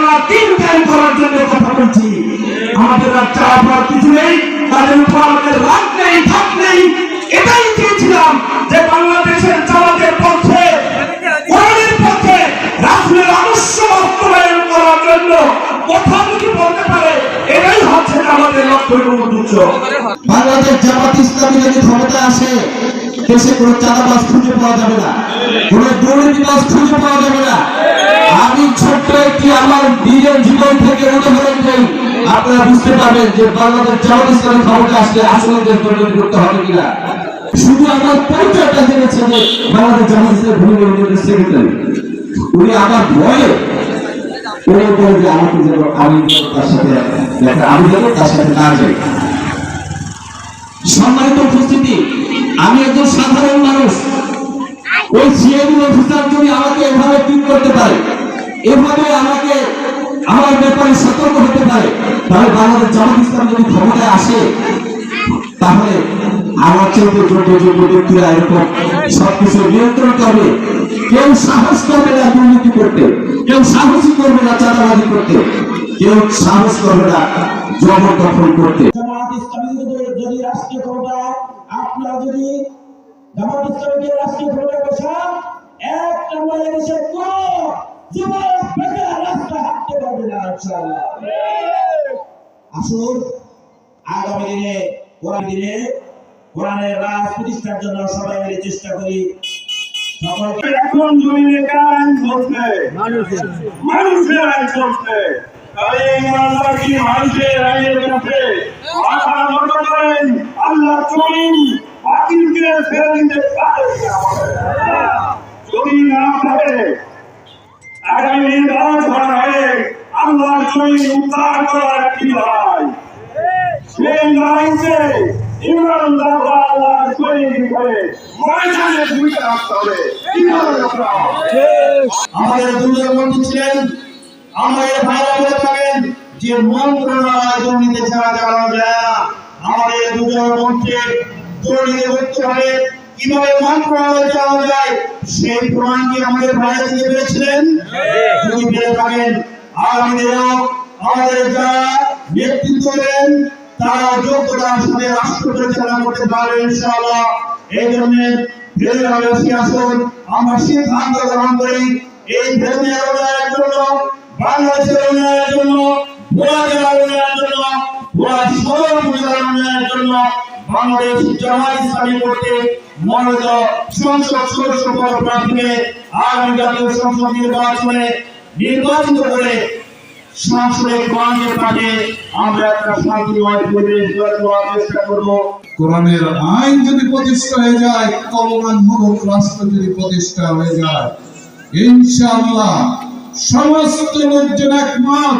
বেলা 3 time করার জন্য কথা বলছি। আমাদের আর চাওয়া পাওয়ার কিছু নেই, তাদের উপর আমাদের রাগ নেই, ধাক নেই। এটাই চেয়েছিলাম যে বাংলাদেশের জামাতের পক্ষে, কোরআনের পক্ষে রাসূলের আদর্শ বাস্তবায়ন করার জন্য কথা যদি বলতে পারে, এটাই হচ্ছে আমাদের লক্ষ্য এবং উদ্দেশ্য। বাংলাদেশ জামাত ইসলামী যদি ক্ষমতা আসে, দেশে কোনো চাঁদাবাজ খুঁজে পাওয়া যাবে না, কোনো দুর্নীতিবাজ খুঁজে পাওয়া যাবে না। আমি ছোট্ট একটি আমার নিজের জীবন থেকে উদাহরণ দিই, আপনারা বুঝতে পারবেন যে বাংলাদেশ জামাত ইসলামী ক্ষমতা আসলে আসলে দেশ দুর্নীতি করতে হবে কিনা। শুধু আমার পরিচয়টা জেনেছে যে বাংলাদেশ জামাত ইসলামী ভূমি সেক্রেটারি, উনি আমার ভয়ে উনি বলে যে আমাকে যেন আমি তার সাথে আমি যেন তার সাথে না যাই। সম্মানিত উপস্থিতি, আমি একজন সাধারণ মানুষ। ওই সিআইডি অফিসার যদি আমাকে এভাবে ট্রিট করতে পারে, এভাবে আমাকে আমার ব্যাপারে সতর্ক হতে পারে, তাহলে বাংলাদেশ জামাত ইসলাম যদি ক্ষমতায় আসে, তাহলে আমার চলতে যোগ্য ব্যক্তিরা এরকম সবকিছু নিয়ন্ত্রণ করবে। কেউ সাহস করবে না দুর্নীতি করতে, কেউ সাহসই করবে না চাঁদাবাজি করতে, কেউ সাহস করবে না জবরদখল করতে। জামাত ইসলামী যদি রাষ্ট্রীয় ক্ষমতা, আপনারা যদি জামাত ইসলামীকে রাষ্ট্রীয় ক্ষমতা বসান, এক নম্বরে দেশে কোন যুবক বেকার রাস্তা হাঁটতে পারবে না ইনশাআল্লাহ। আসুন আগামী দিনে কোরআনের রাজ প্রতিষ্ঠার জন্য সবাই মিলে চেষ্টা করি। এখন জমিনে কার আইন চলছে? মানুষের আইন চলছে। তাহলে এই ইমানদার কি মানুষের আইনের কাছে মাথা নত করেন? আল্লাহ জমিন বাতিলকে ছেড়ে দিতে পারে না। যদি না পারে আগামী নির্বাচন করা হয়, আল্লাহ জমিন উদ্ধার করার কি হয়? সেই আইনকে ইমানদার আল্লাহ জমিন করে ময়দানে ভূমিকা রাখতে হবে। আমাদের দুজন মন্ত্রী ছিলেন, আমাদের ভাইরা বলে থাকেন যে মন্ত্রণালয় দুর্নীতি ছাড়া চালানো যায় না। আমাদের দুজন মন্ত্রীর দুর্নীতি করতে হবে, কিভাবে মন্ত্রণালয় চালানো যায় সেই প্রমাণ কি আমাদের ভাইরা দিতে পেরেছিলেন? যদি পেরে থাকেন, আগামী দিনেও আমাদের যারা নেতৃত্ব দেন তারা যোগ্যতার সাথে রাষ্ট্র পরিচালনা করতে পারবে ইনশাআল্লাহ। এই জন্য আসুন আমরা সিদ্ধান্ত গ্রহণ করি, এই ধর্মীয় উন্নয়নের জন্য, বাংলাদেশের উন্নয়নের জন্য, ভোলা জেলার উন্নয়নের জন্য, ভোলা শহর উপজেলার উন্নয়নের জন্য বাংলাদেশ জামাত ইসলামী কর্তৃক মনোনীত সংসদ সদস্য পদ প্রার্থীকে আগামী জাতীয় সংসদ নির্বাচনে নির্বাচিত করে সংসদে গণের মাঠে আমরা একটা শান্তিময় পরিবেশ গড়ে তোলার চেষ্টা করব। কোরআনের আইন যদি প্রতিষ্ঠা হয়ে যায়, কল্যাণমূলক রাষ্ট্র যদি প্রতিষ্ঠা হয়ে যায়, ইনশাআল্লাহ সমস্ত লোকজন একমত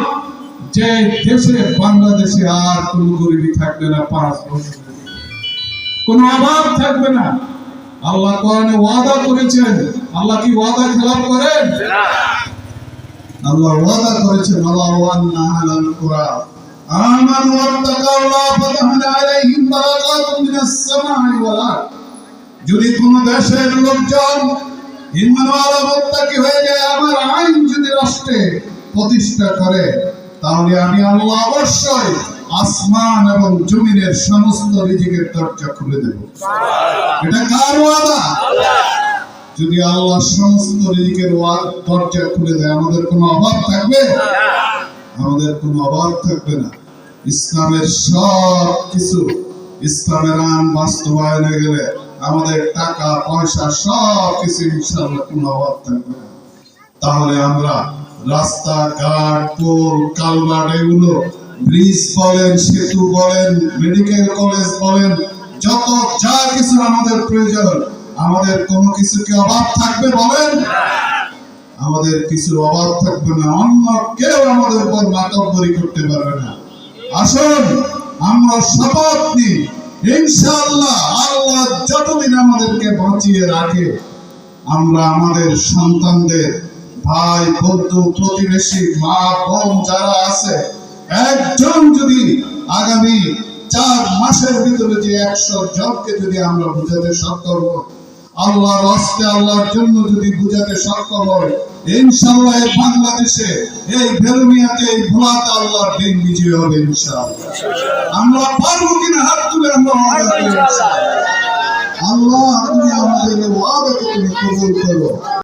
যে দেশে বাংলাদেশে আর কোনো গরিবি থাকবে না, 5 বছর কোনো অভাব থাকবে না। আল্লাহ কোরআনে ওয়াদা করেছেন, আল্লাহ কি ওয়াদা খেলাপ করেন? আল্লাহ ওয়াদা করেছেন, আল্লাহ ওয়ান্না আলাল কুরআন আমানু ওয়াত্তাকাল্লাহ ফাতাহনা আলাইহিম বারাকাতুম মিনাস সামাই ওয়াল আরদ। যদি কোন দেশের লোকজন ঈমানওয়ালা মুত্তাকি হয়ে যায়, আমার আইন যদি রাষ্ট্রে প্রতিষ্ঠা করে, তাহলে আমি আল্লাহ অবশ্যই আসমান এবং জমিনের সমস্ত রিজিকের দরজা খুলে দেব। এটা কার ওয়াদা? যদি আল্লাহ সমস্ত রিজিকের দরজা খুলে দেয়, আমাদের কোনো অভাব থাকবে? আমাদের কোনো অভাব থাকবে না। ইসলামের সব কিছু, ইসলামের আইন বাস্তবায়নে গেলে আমাদের টাকা পয়সা সব কিছু ইনশাআল্লাহ কোনো অভাব থাকবে না। তাহলে আমরা রাস্তাঘাট, পোল, কালভার্ট, এগুলো ব্রিজ বলেন, সেতু বলেন, মেডিকেল কলেজ বলেন, যত যা কিছু আমাদের প্রয়োজন, আমাদের কোনো কিছু কি অভাব থাকবে বলেন? আমাদের কিছু অভাব থাকবে না, অন্য কেউ আমাদের উপর মাতব্বরি করতে পারবে না। আসুন আমরা শপথ নিই, ইনশাআল্লাহ আল্লাহ যতদিন আমাদেরকে বাঁচিয়ে রাখে, আমরা আমাদের সন্তানদের, ভাই বন্ধু প্রতিবেশী মা বোন যারা আছে, একজন যদি আগামী 4 মাসের ভিতরে যে 100 জনকে যদি আমরা বুঝাতে সক্ষম, আল্লাহর রাস্তে আল্লাহর জন্য যদি বুঝাতে সক্ষম হয়, ইনশাআল্লাহ এই বাংলাদেশে এই বেলুনিয়াতে এই ভোলাতে আল্লাহর দিন বিজয় হবে ইনশাআল্লাহ। আমরা পারবো কিনা হাত তুলে আমরা ওয়াদা করি ইনশাআল্লাহ। আল্লাহ তুমি আমাদের ওয়াদাকে তুমি কবুল করো।